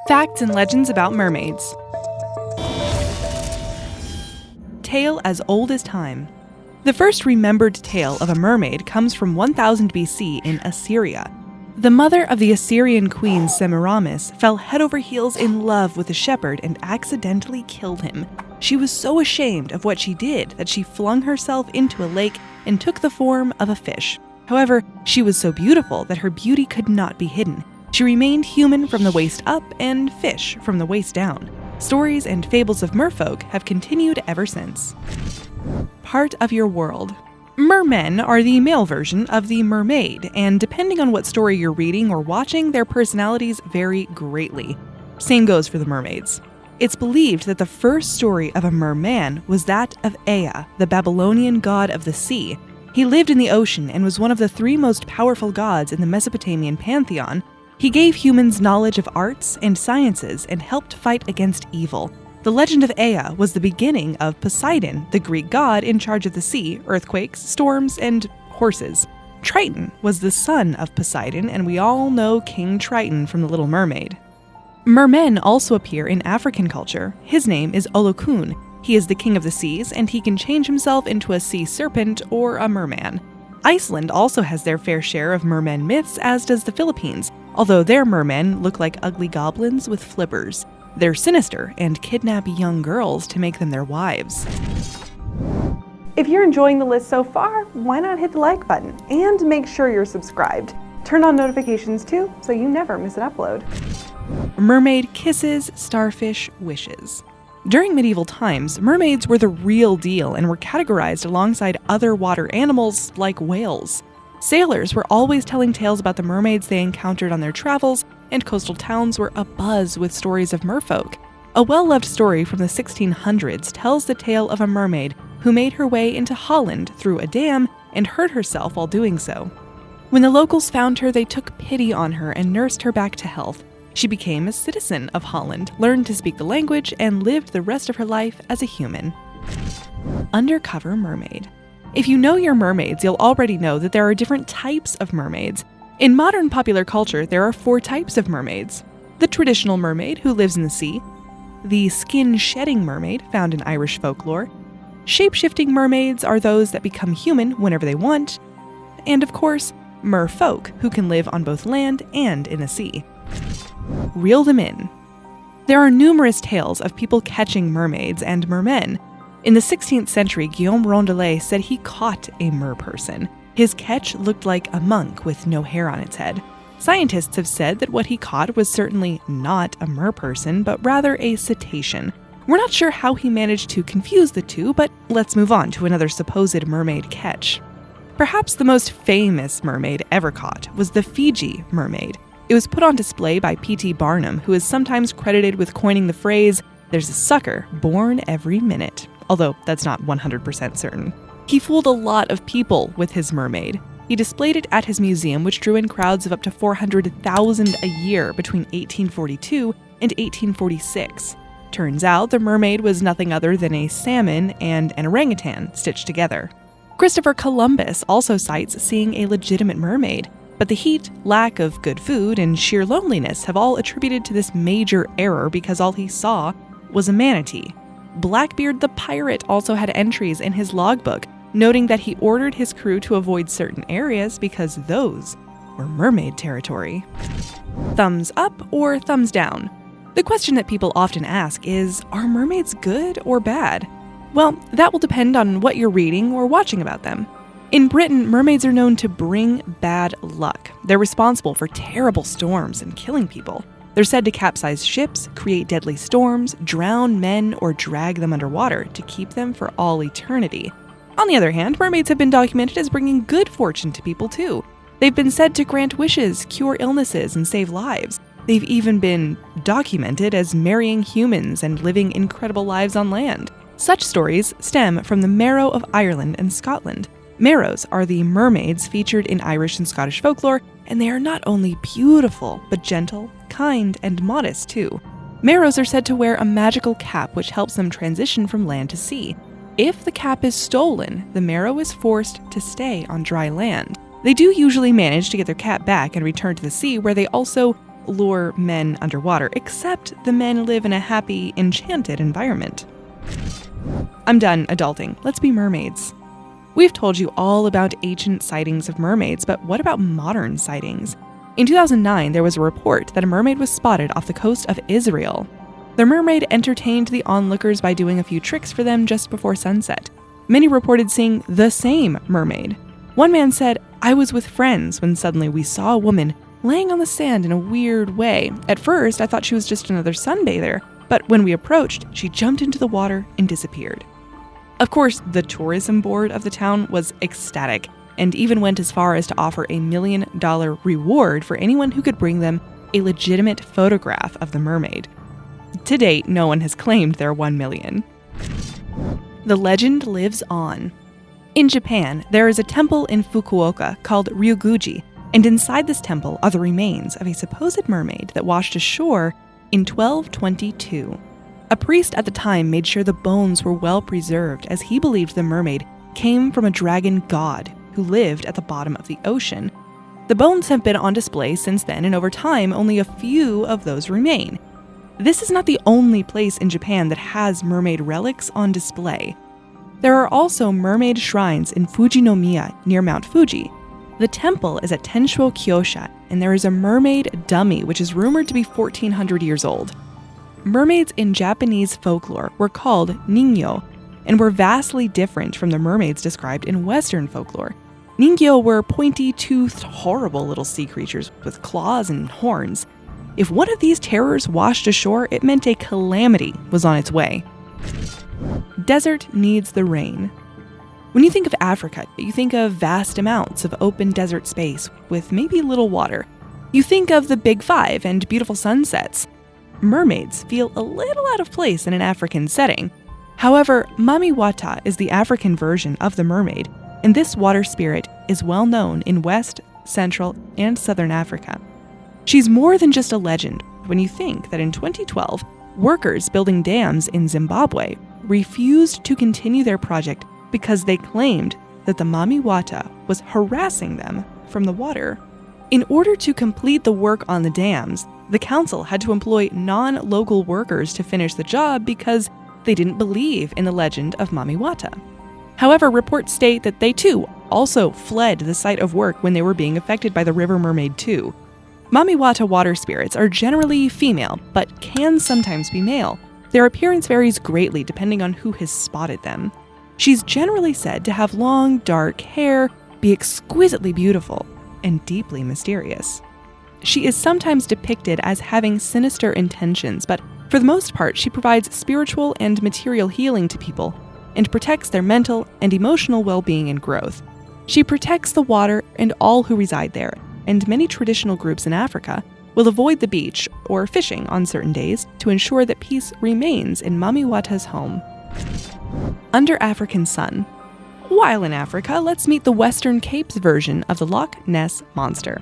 Facts and legends about mermaids. Tale as old as time. The first remembered tale of a mermaid comes from 1000 BC in Assyria. The mother of the Assyrian queen Semiramis fell head over heels in love with a shepherd and accidentally killed him. She was so ashamed of what she did that she flung herself into a lake and took the form of a fish. However, she was so beautiful that her beauty could not be hidden. She remained human from the waist up and fish from the waist down. Stories and fables of merfolk have continued ever since. Part of your world. Mermen are the male version of the mermaid, and depending on what story you're reading or watching, their personalities vary greatly. Same goes for the mermaids. It's believed that the first story of a merman was that of Ea, the Babylonian god of the sea. He lived in the ocean and was one of the 3 most powerful gods in the Mesopotamian pantheon. He gave humans knowledge of arts and sciences and helped fight against evil. The legend of Ea was the beginning of Poseidon, the Greek god in charge of the sea, earthquakes, storms, and horses. Triton was the son of Poseidon, and we all know King Triton from The Little Mermaid. Mermen also appear in African culture. His name is Olokun. He is the king of the seas, and he can change himself into a sea serpent or a merman. Iceland also has their fair share of merman myths, as does the Philippines, although their mermen look like ugly goblins with flippers. They're sinister and kidnap young girls to make them their wives. If you're enjoying the list so far, why not hit the like button and make sure you're subscribed. Turn on notifications too, so you never miss an upload. Mermaid Kisses, Starfish Wishes. During medieval times, mermaids were the real deal and were categorized alongside other water animals like whales. Sailors were always telling tales about the mermaids they encountered on their travels, and coastal towns were abuzz with stories of merfolk. A well-loved story from the 1600s tells the tale of a mermaid who made her way into Holland through a dam and hurt herself while doing so. When the locals found her, they took pity on her and nursed her back to health. She became a citizen of Holland, learned to speak the language, and lived the rest of her life as a human. Undercover mermaid. If you know your mermaids, you'll already know that there are different types of mermaids. In modern popular culture, there are 4 types of mermaids. The traditional mermaid, who lives in the sea. The skin-shedding mermaid, found in Irish folklore. Shape-shifting mermaids are those that become human whenever they want. And of course, merfolk, who can live on both land and in the sea. Reel them in. There are numerous tales of people catching mermaids and mermen. In the 16th century, Guillaume Rondelet said he caught a merperson. His catch looked like a monk with no hair on its head. Scientists have said that what he caught was certainly not a merperson, but rather a cetacean. We're not sure how he managed to confuse the two, but let's move on to another supposed mermaid catch. Perhaps the most famous mermaid ever caught was the Fiji mermaid. It was put on display by P.T. Barnum, who is sometimes credited with coining the phrase, "There's a sucker born every minute," although that's not 100% certain. He fooled a lot of people with his mermaid. He displayed it at his museum, which drew in crowds of up to 400,000 a year between 1842 and 1846. Turns out the mermaid was nothing other than a salmon and an orangutan stitched together. Christopher Columbus also cites seeing a legitimate mermaid, but the heat, lack of good food, and sheer loneliness have all attributed to this major error because all he saw was a manatee. Blackbeard the pirate also had entries in his logbook, noting that he ordered his crew to avoid certain areas because those were mermaid territory. Thumbs up or thumbs down? The question that people often ask is, are mermaids good or bad? Well, that will depend on what you're reading or watching about them. In Britain, mermaids are known to bring bad luck. They're responsible for terrible storms and killing people. They're said to capsize ships, create deadly storms, drown men, or drag them underwater to keep them for all eternity. On the other hand, mermaids have been documented as bringing good fortune to people too. They've been said to grant wishes, cure illnesses, and save lives. They've even been documented as marrying humans and living incredible lives on land. Such stories stem from the Merrow of Ireland and Scotland. Merrows are the mermaids featured in Irish and Scottish folklore, and they are not only beautiful, but gentle, kind, and modest too. Merrows are said to wear a magical cap which helps them transition from land to sea. If the cap is stolen, the Merrow is forced to stay on dry land. They do usually manage to get their cap back and return to the sea, where they also lure men underwater, except the men live in a happy, enchanted environment. I'm done adulting. Let's be mermaids. We've told you all about ancient sightings of mermaids, but what about modern sightings? In 2009, there was a report that a mermaid was spotted off the coast of Israel. The mermaid entertained the onlookers by doing a few tricks for them just before sunset. Many reported seeing the same mermaid. One man said, "I was with friends when suddenly we saw a woman laying on the sand in a weird way. At first, I thought she was just another sunbather, but when we approached, she jumped into the water and disappeared." Of course, the tourism board of the town was ecstatic and even went as far as to offer a $1 million reward for anyone who could bring them a legitimate photograph of the mermaid. To date, no one has claimed their $1 million. The legend lives on. In Japan, there is a temple in Fukuoka called Ryuguji, and inside this temple are the remains of a supposed mermaid that washed ashore in 1222. A priest at the time made sure the bones were well preserved, as he believed the mermaid came from a dragon god who lived at the bottom of the ocean. The bones have been on display since then, and over time, only a few of those remain. This is not the only place in Japan that has mermaid relics on display. There are also mermaid shrines in Fujinomiya near Mount Fuji. The temple is at Tenshuo Kyosha, and there is a mermaid dummy which is rumored to be 1,400 years old. Mermaids in Japanese folklore were called ningyo, and were vastly different from the mermaids described in Western folklore. Ningyo were pointy-toothed, horrible little sea creatures with claws and horns. If one of these terrors washed ashore, it meant a calamity was on its way. Desert needs the rain. When you think of Africa, you think of vast amounts of open desert space with maybe little water. You think of the Big Five and beautiful sunsets. Mermaids feel a little out of place in an African setting. However, Mami Wata is the African version of the mermaid, and this water spirit is well known in West, Central, and Southern Africa. She's more than just a legend when you think that in 2012, workers building dams in Zimbabwe refused to continue their project because they claimed that the Mami Wata was harassing them from the water. In order to complete the work on the dams, the council had to employ non-local workers to finish the job because they didn't believe in the legend of Mami Wata. However, reports state that they too also fled the site of work when they were being affected by the river Mermaid too. Mami Wata water spirits are generally female, but can sometimes be male. Their appearance varies greatly depending on who has spotted them. She's generally said to have long, dark hair, be exquisitely beautiful, and deeply mysterious. She is sometimes depicted as having sinister intentions, but for the most part, she provides spiritual and material healing to people and protects their mental and emotional well-being and growth. She protects the water and all who reside there, and many traditional groups in Africa will avoid the beach or fishing on certain days to ensure that peace remains in Mami Wata's home. Under African sun. While in Africa, let's meet the Western Cape's version of the Loch Ness Monster.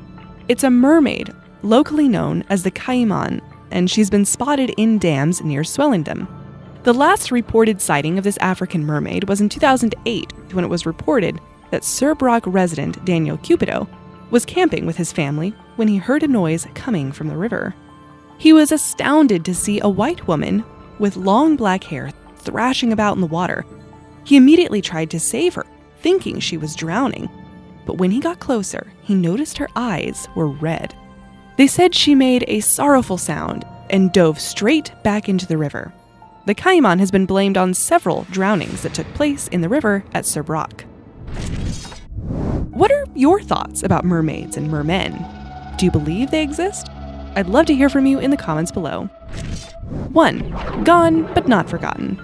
It's a mermaid, locally known as the Caiman, and she's been spotted in dams near Swellendam. The last reported sighting of this African mermaid was in 2008, when it was reported that Surbrock resident Daniel Cupido was camping with his family when he heard a noise coming from the river. He was astounded to see a white woman with long black hair thrashing about in the water. He immediately tried to save her, thinking she was drowning. But when he got closer, he noticed her eyes were red. They said she made a sorrowful sound and dove straight back into the river. The Caiman has been blamed on several drownings that took place in the river at Surbrock. What are your thoughts about mermaids and mermen? Do you believe they exist? I'd love to hear from you in the comments below. 1. Gone but not forgotten.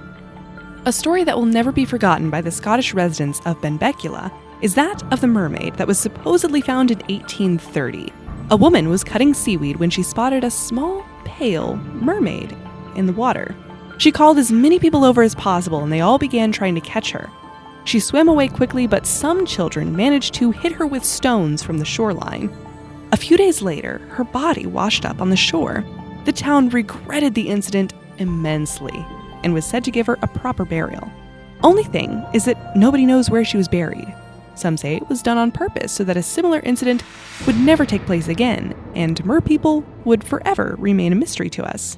A story that will never be forgotten by the Scottish residents of Benbecula is that of the mermaid that was supposedly found in 1830. A woman was cutting seaweed when she spotted a small, pale mermaid in the water. She called as many people over as possible, and they all began trying to catch her. She swam away quickly, but some children managed to hit her with stones from the shoreline. A few days later, her body washed up on the shore. The town regretted the incident immensely and was said to give her a proper burial. Only thing is that nobody knows where she was buried. Some say it was done on purpose so that a similar incident would never take place again, and merpeople would forever remain a mystery to us.